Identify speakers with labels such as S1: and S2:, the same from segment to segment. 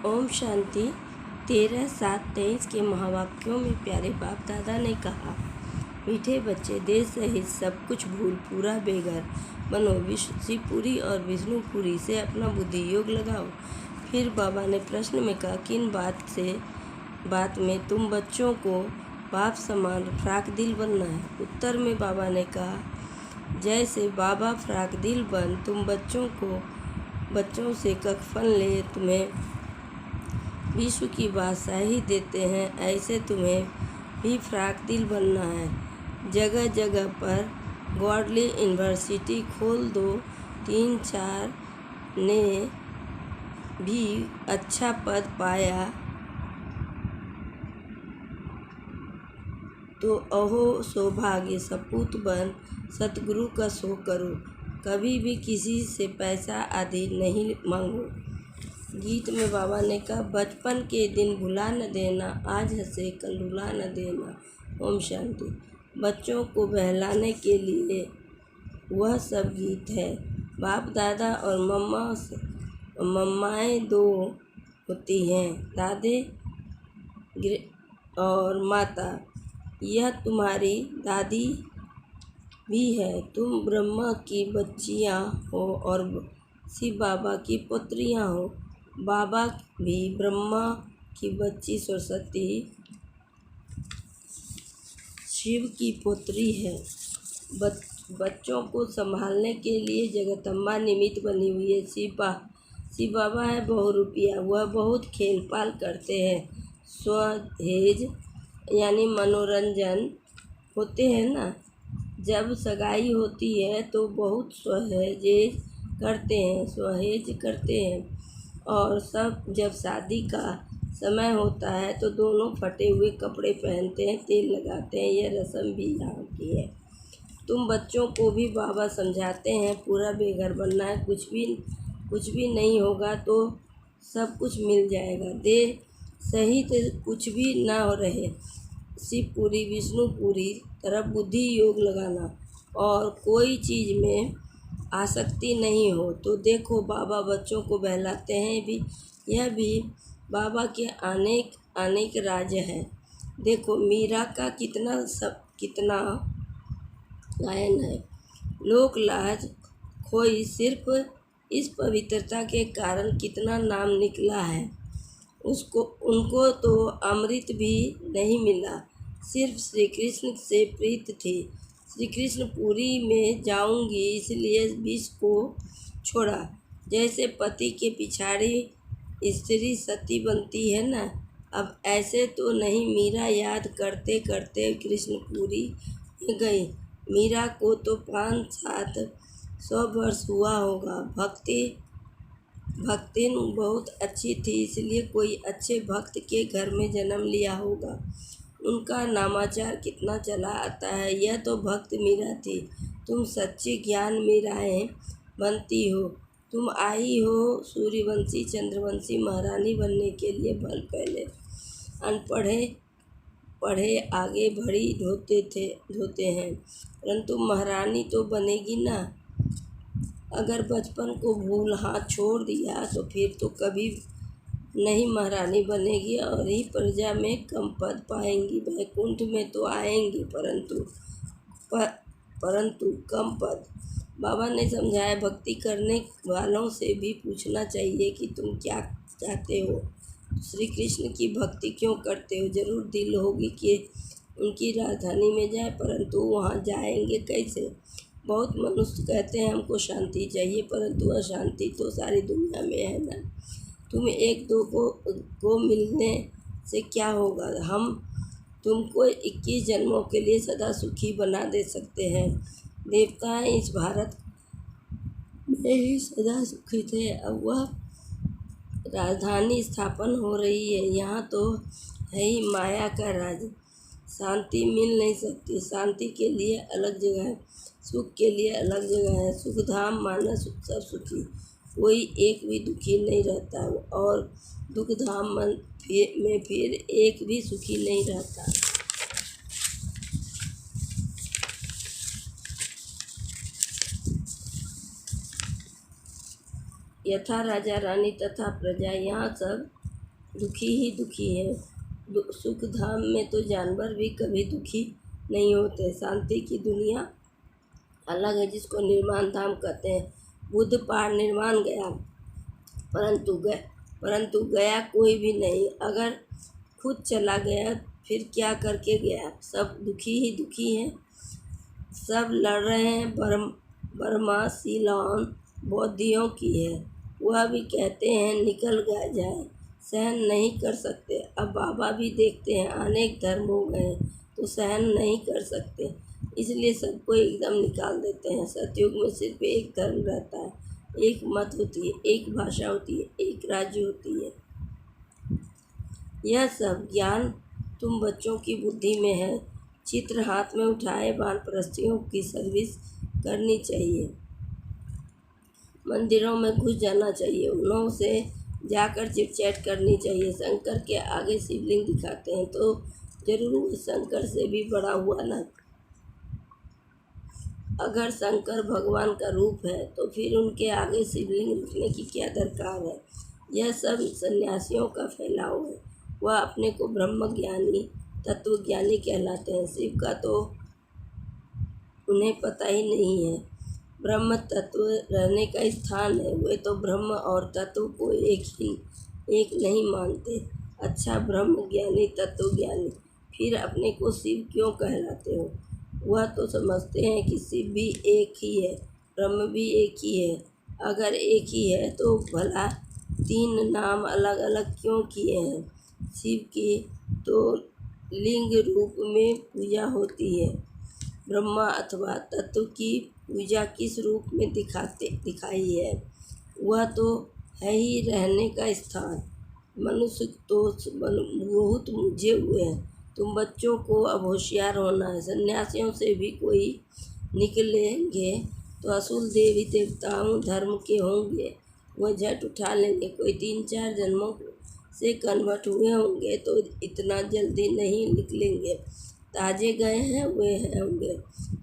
S1: ओम शांति। 13/7/23 के महावाक्यों में प्यारे बाप दादा ने कहा, मीठे बच्चे, देश सहित सब कुछ भूल पूरा बेघर बनो, शिवपुरी और विष्णुपुरी से अपना बुद्धि योग लगाओ। फिर बाबा ने प्रश्न में कहा, किन बात में तुम बच्चों को बाप समान फ्राक दिल बनना है। उत्तर में बाबा ने कहा, जैसे बाबा फ्राक दिल बन तुम बच्चों से कफन ले तुम्हें विश्व की बादशाही देते हैं, ऐसे तुम्हें भी फ्राक दिल बनना है। जगह जगह पर गॉडली यूनिवर्सिटी खोल दो। 3-4 ने भी अच्छा पद पाया तो अहो सौभाग्य, सपूत बन सतगुरु का सो करो। कभी भी किसी से पैसा आदि नहीं मांगो। गीत में बाबा ने कहा, बचपन के दिन भुला न देना, आज हंसे कल रुला न देना। ओम शांति। बच्चों को बहलाने के लिए वह सब गीत है। बाप दादा और मम्माएँ दो होती हैं, दादे और माता। यह तुम्हारी दादी भी है। तुम ब्रह्मा की बच्चियाँ हो और शिव बाबा की पुत्रियाँ हो। बाबा भी ब्रह्मा की बच्ची सरस्वती शिव की पुत्री है। बच्चों को संभालने के लिए जगदम्बा निमित्त बनी हुई है। शिव बाबा है बहुरूपिया, वह बहुत खेल पाल करते हैं। स्वहेज यानी मनोरंजन होते हैं ना। जब सगाई होती है तो बहुत स्वहेज करते हैं और जब शादी का समय होता है तो दोनों फटे हुए कपड़े पहनते हैं, तेल लगाते हैं। यह रस्म भी यहाँ की है। तुम बच्चों को भी बाबा समझाते हैं, पूरा बेघर बनना है, कुछ भी नहीं होगा तो सब कुछ मिल जाएगा। देह सहित कुछ भी ना रहे। शिवपुरी विष्णुपुरी तरफ बुद्धि योग लगाना और कोई चीज़ में आसक्ति नहीं हो। तो देखो, बाबा बच्चों को बहलाते हैं भी। यह भी बाबा के अनेक राज हैं। देखो, मीरा का कितना गायन है। लोक लाज खोई, सिर्फ इस पवित्रता के कारण कितना नाम निकला है। उनको तो अमृत भी नहीं मिला, सिर्फ श्री कृष्ण से प्रीत थी। श्री कृष्ण पुरी में जाऊंगी इसलिए विष को छोड़ा। जैसे पति के पिछाड़ी स्त्री सती बनती है ना, अब ऐसे तो नहीं। मीरा याद करते करते कृष्णपुरी में गई। मीरा को तो 500-700 वर्ष हुआ होगा। भक्तिन बहुत अच्छी थी, इसलिए कोई अच्छे भक्त के घर में जन्म लिया होगा। उनका नामाचार कितना चला आता है। यह तो भक्त मीरा थी। तुम सच्ची ज्ञान मीराएँ बनती हो। तुम आई हो सूर्यवंशी चंद्रवंशी महारानी बनने के लिए। भल पहले अनपढ़े पढ़े आगे भरी धोते हैं, परंतु महारानी तो बनेगी ना। अगर बचपन को भूल हाथ छोड़ दिया तो फिर तो कभी नहीं महारानी बनेगी और ही प्रजा में कम पद पाएंगी। वैकुंठ में तो आएंगी परंतु कम पद। बाबा ने समझाया, भक्ति करने वालों से भी पूछना चाहिए कि तुम क्या चाहते हो, श्री कृष्ण की भक्ति क्यों करते हो। जरूर दिल होगी कि उनकी राजधानी में जाए, परंतु वहाँ जाएंगे कैसे। बहुत मनुष्य कहते हैं हमको शांति चाहिए, परंतु अशांति तो सारी दुनिया में है ना। तुम एक दो को मिलने से क्या होगा। हम तुमको 21 जन्मों के लिए सदा सुखी बना दे सकते हैं। देवताएं इस भारत में ही सदा सुखी थे। अब वह राजधानी स्थापन हो रही है, यहाँ तो है ही माया का राज। शांति मिल नहीं सकती। शांति के लिए अलग जगह है, सुख के लिए अलग जगह है। सुख धाम माना सब सुखी, कोई एक भी दुखी नहीं रहता और दुख धाम में फिर एक भी सुखी नहीं रहता। यथा राजा रानी तथा प्रजा, यहाँ सब दुखी ही दुखी है। सुख धाम में तो जानवर भी कभी दुखी नहीं होते। शांति की दुनिया अलग है, जिसको निर्वाण धाम कहते हैं। बुद्ध पार निर्वाण गया, परंतु गया कोई भी नहीं। अगर खुद चला गया फिर क्या करके गया? सब दुखी ही दुखी हैं। सब लड़ रहे हैं। बर्मा सीलोन बौद्धियों की है। वह भी कहते हैं निकल जाए, सहन नहीं कर सकते। अब बाबा भी देखते हैं अनेक धर्म हो गए तो सहन नहीं कर सकते, इसलिए सबको एकदम निकाल देते हैं। सतयुग में सिर्फ एक धर्म रहता है, एक मत होती है, एक भाषा होती है, एक राज्य होती है। यह सब ज्ञान तुम बच्चों की बुद्धि में है। चित्र हाथ में उठाए वानप्रस्थियों की सर्विस करनी चाहिए। मंदिरों में घुस जाना चाहिए, उन्हों से जाकर चिटचैट करनी चाहिए। शंकर के आगे शिवलिंग दिखाते हैं तो जरूर वो शंकर से भी बड़ा हुआ ना। अगर शंकर भगवान का रूप है तो फिर उनके आगे शिवलिंग रखने की क्या दरकार है? यह सब सन्यासियों का फैलाव है। वह अपने को ब्रह्म ज्ञानी तत्वज्ञानी कहलाते हैं। शिव का तो उन्हें पता ही नहीं है। ब्रह्म तत्व रहने का स्थान है। वे तो ब्रह्म और तत्व को एक नहीं मानते। अच्छा ब्रह्म ज्ञानी तत्वज्ञानी, फिर अपने को शिव क्यों कहलाते हो? वह तो समझते हैं कि शिव भी एक ही है, ब्रह्म भी एक ही है। अगर एक ही है तो भला तीन नाम अलग अलग क्यों किए हैं? शिव की तो लिंग रूप में पूजा होती है। ब्रह्मा अथवा तत्व की पूजा किस रूप में दिखाई है? वह तो है ही रहने का स्थान। मनुष्य तो बहुत मुझे हुए हैं। तुम बच्चों को अब होशियार होना है। सन्यासियों से भी कोई निकलेंगे तो असूल देवी देवताओं धर्म के होंगे, वह झट उठा लेंगे। कोई 3-4 जन्मों से कन्वर्ट हुए होंगे तो इतना जल्दी नहीं निकलेंगे। ताजे गए हैं वे होंगे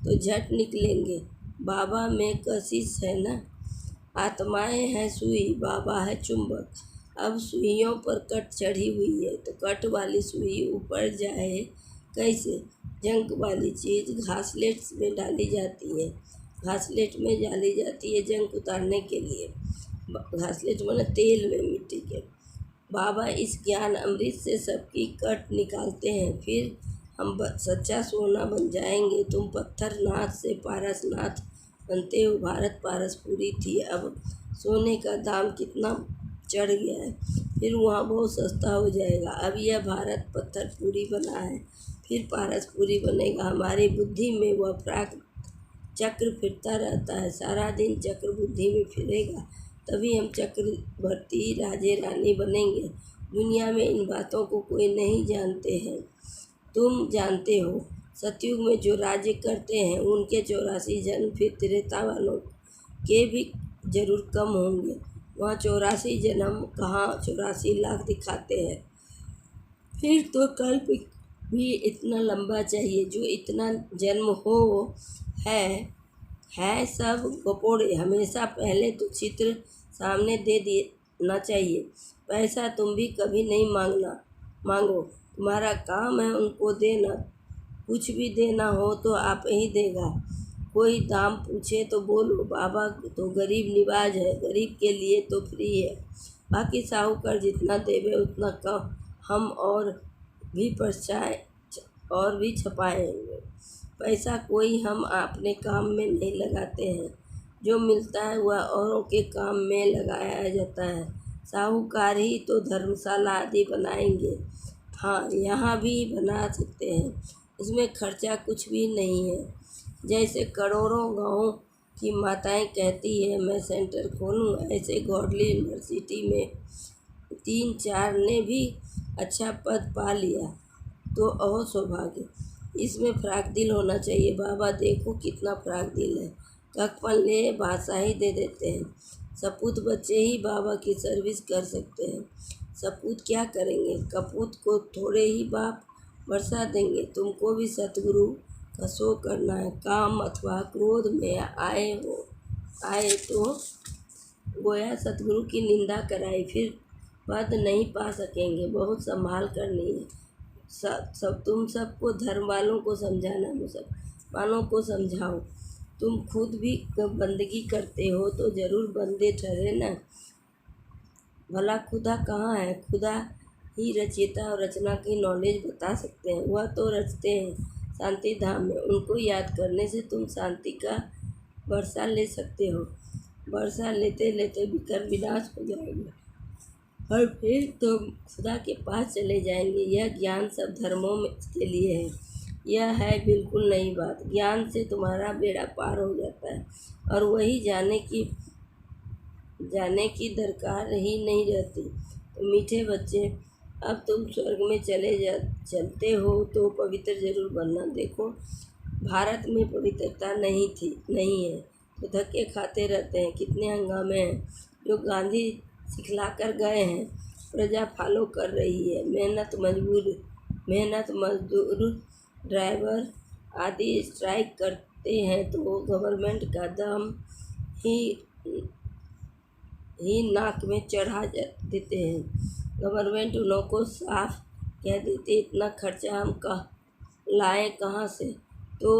S1: तो झट निकलेंगे। बाबा में कशिश है ना। आत्माएं हैं सुई, बाबा है चुंबक। अब सुइयों पर कट चढ़ी हुई है तो कट वाली सुई ऊपर जाए कैसे? जंक वाली चीज़ घासलेट में डाली जाती है, घासलेट में डाली जाती है जंक उतारने के लिए। घासलेट मतलब तेल में मिट्टी के। बाबा इस ज्ञान अमृत से सबकी कट निकालते हैं। फिर हम सच्चा सोना बन जाएंगे। तुम पत्थर नाथ से पारसनाथ बनते हो। भारत पारसपुरी थी, अब सोने का दाम कितना चढ़ गया है, फिर वहाँ बहुत सस्ता हो जाएगा। अब यह भारत पत्थरपुरी बना है, फिर पारसपुरी बनेगा। हमारी बुद्धि में वह प्राक चक्र फिरता रहता है। सारा दिन चक्र बुद्धि में फिरेगा, तभी हम चक्रवर्ती राजे रानी बनेंगे। दुनिया में इन बातों को कोई नहीं जानते हैं, तुम जानते हो। सतयुग में जो राज्य करते हैं उनके 84 जन्म फिर त्रेता वालों के भी जरूर कम होंगे। वहाँ 84 जन्म कहाँ 84 लाख दिखाते हैं। फिर तो कल्प भी इतना लंबा चाहिए जो इतना जन्म हो। है सब गपोड़े। हमेशा पहले तो चित्र सामने दे देना चाहिए। पैसा तुम भी कभी नहीं मांगो, तुम्हारा काम है उनको देना। कुछ भी देना हो तो आप ही देगा। कोई दाम पूछे तो बोलो बाबा तो गरीब निवाज है, गरीब के लिए तो फ्री है। बाकी साहूकार जितना देवे उतना कम हम और भी छपाएंगे। पैसा कोई हम अपने काम में नहीं लगाते हैं, जो मिलता है वह औरों के काम में लगाया जाता है। साहूकार ही तो धर्मशाला आदि बनाएंगे। हाँ, यहाँ भी बना सकते हैं, इसमें खर्चा कुछ भी नहीं है। जैसे करोड़ों गाँव की माताएं कहती है मैं सेंटर खोलूँ, ऐसे गॉडली यूनिवर्सिटी में 3-4 ने भी अच्छा पद पा लिया तो और सौभाग्य। इसमें फ्राक दिल होना चाहिए। बाबा देखो कितना फ्राक दिल है। ककपन ले भाषा ही दे देते हैं। सपूत बच्चे ही बाबा की सर्विस कर सकते हैं। सपूत क्या करेंगे? कपूत को थोड़े ही बाप बरसा देंगे। तुमको भी सतगुरु का शो करना है। काम अथवा क्रोध में आए तो गोया सतगुरु की निंदा कराई, फिर पद नहीं पा सकेंगे, बहुत संभाल करनी है। सब तुम सबको, धर्म वालों को समझाना, मुसलमानों को समझाओ। तुम खुद भी बंदगी करते हो तो जरूर बंदे ठहरे ना। भला खुदा कहाँ है? खुदा ही रचयिता और रचना की नॉलेज बता सकते हैं। वह तो रचते हैं शांति धाम में। उनको याद करने से तुम शांति का वर्षा ले सकते हो। वर्षा लेते लेते विकर विनाश हो जाएगा और फिर तुम खुदा के पास चले जाएंगे। यह ज्ञान सब धर्मों में के लिए है। यह है बिल्कुल नई बात। ज्ञान से तुम्हारा बेड़ा पार हो जाता है और वही जाने की दरकार ही नहीं रहती। तो मीठे बच्चे, अब तुम स्वर्ग में चलते हो तो पवित्र जरूर बनना। देखो, भारत में पवित्रता नहीं है तो धक्के खाते रहते हैं। कितने हंगामे हैं। जो गांधी सिखला कर गए हैं प्रजा फॉलो कर रही है। मेहनत मजदूर, ड्राइवर आदि स्ट्राइक करते हैं तो गवर्नमेंट का दम ही नाक में चढ़ा देते हैं। गवर्नमेंट उन लोगों को साफ कह देते, इतना खर्चा हम लाएं कहाँ से? तो